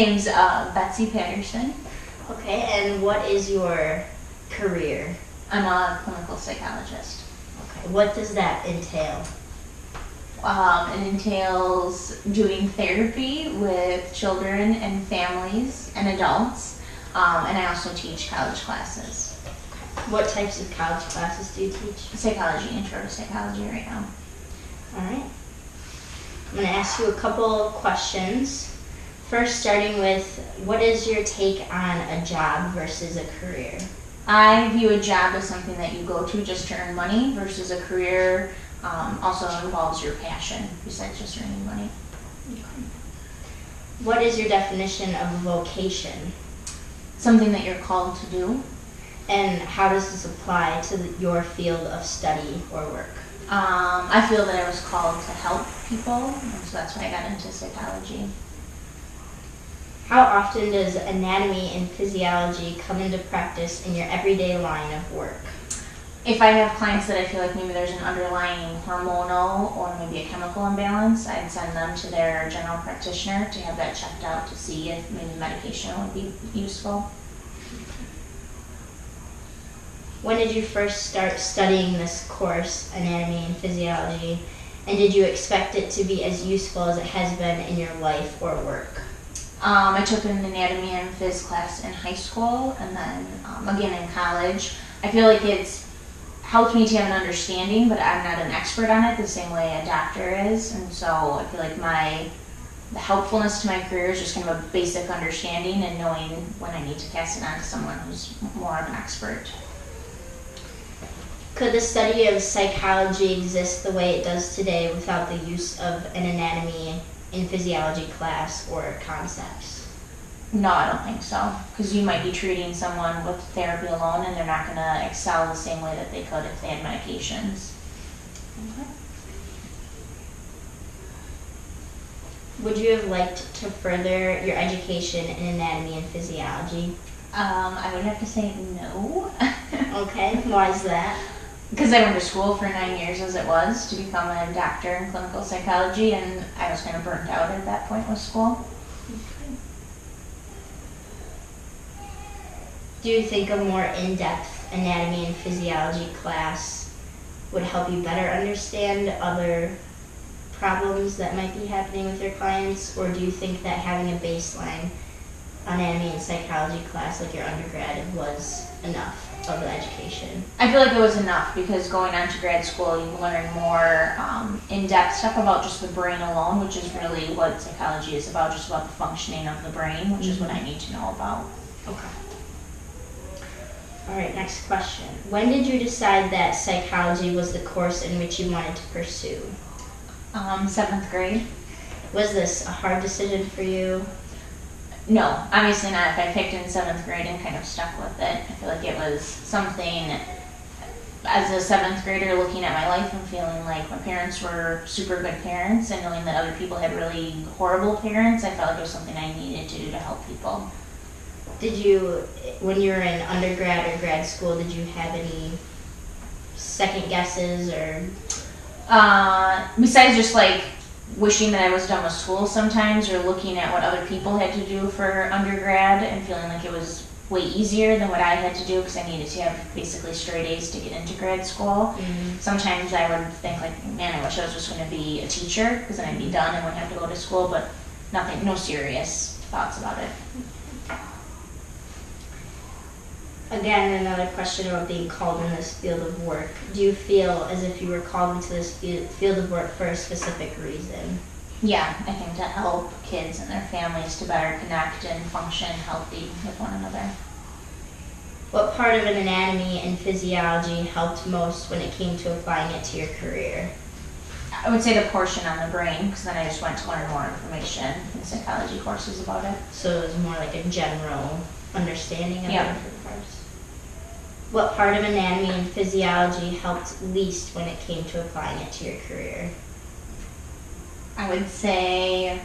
name's Betsy Patterson. Okay, and what is your career? I'm a clinical psychologist. Okay, what does that entail? It entails doing therapy with children and families and adults, and I also teach college classes. What types of college classes do you teach? Psychology, intro to psychology right now. All right. I'm going to ask you a couple questions. First, starting with, what is your take on a job versus a career? I view a job as something that you go to just to earn money versus a career also involves your passion besides just earning money. Okay. What is your definition of a vocation? Something that you're called to do. And how does this apply to your field of study or work? I feel that I was called to help people, and so that's why I got into psychology. How often does anatomy and physiology come into practice in your everyday line of work? If I have clients that I feel like maybe there's an underlying hormonal or maybe a chemical imbalance, I'd send them to their general practitioner to have that checked out to see if maybe medication would be useful. When did you first start studying this course, anatomy and physiology, and did you expect it to be as useful as it has been in your life or work? I took an anatomy and phys class in high school and then again in college. I feel like it's helped me to have an understanding, but I'm not an expert on it the same way a doctor is, and so I feel like the helpfulness to my career is just kind of a basic understanding and knowing when I need to pass it on to someone who's more of an expert. Could the study of psychology exist the way it does today without the use of an anatomy and physiology class or concepts? No, I don't think so, because you might be treating someone with therapy alone and they're not going to excel the same way that they could if they had medications. Okay. Would you have liked to further your education in anatomy and physiology? I would have to say no. Okay, why is that? Because I went to school for 9 years as it was to become a doctor in clinical psychology, and I was kind of burnt out at that point with school. Do you think a more in-depth anatomy and physiology class would help you better understand other problems that might be happening with your clients, or do you think that having a baseline anatomy and psychology class like your undergrad was enough of the education? I feel like it was enough because going on to grad school, you learn more in-depth stuff about just the brain alone, which is really what psychology is about, just about the functioning of the brain, which is what I need to know about. Okay. All right, next question. When did you decide that psychology was the course in which you wanted to pursue? 7th grade. Was this a hard decision for you? No, obviously not. If I picked in 7th grade and kind of stuck with it, I feel like it was something, as a 7th grader looking at my life and feeling like my parents were super good parents and knowing that other people had really horrible parents, I felt like it was something I needed to do to help people. Did you, when you were in undergrad or grad school, did you have any second guesses or? Besides just like wishing that I was done with school sometimes or looking at what other people had to do for undergrad and feeling like it was way easier than what I had to do because I needed to have basically straight A's to get into grad school. Mm-hmm. Sometimes I would think like, man, I wish I was just going to be a teacher because then I'd be done and wouldn't have to go to school, but nothing, no serious thoughts about it. Again, another question about being called in this field of work. Do you feel as if you were called into this field of work for a specific reason? Yeah, I think to help kids and their families to better connect and function healthy with one another. What part of an anatomy and physiology helped most when it came to applying it to your career? I would say the portion on the brain, because then I just went to learn more information in psychology courses about it. So it was more like a general understanding of Yeah. the different parts. What part of anatomy and physiology helped least when it came to applying it to your career? I would say,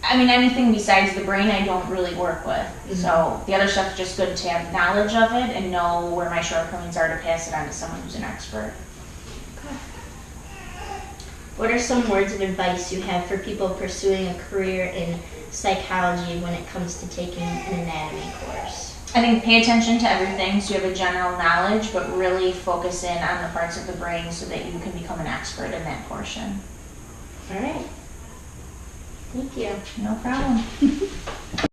I mean, anything besides the brain I don't really work with. Mm-hmm. So the other stuff is just good to have knowledge of it and know where my shortcomings are to pass it on to someone who's an expert. What are some words of advice you have for people pursuing a career in psychology when it comes to taking an anatomy course? I think pay attention to everything so you have a general knowledge, but really focus in on the parts of the brain so that you can become an expert in that portion. All right. Thank you. No problem.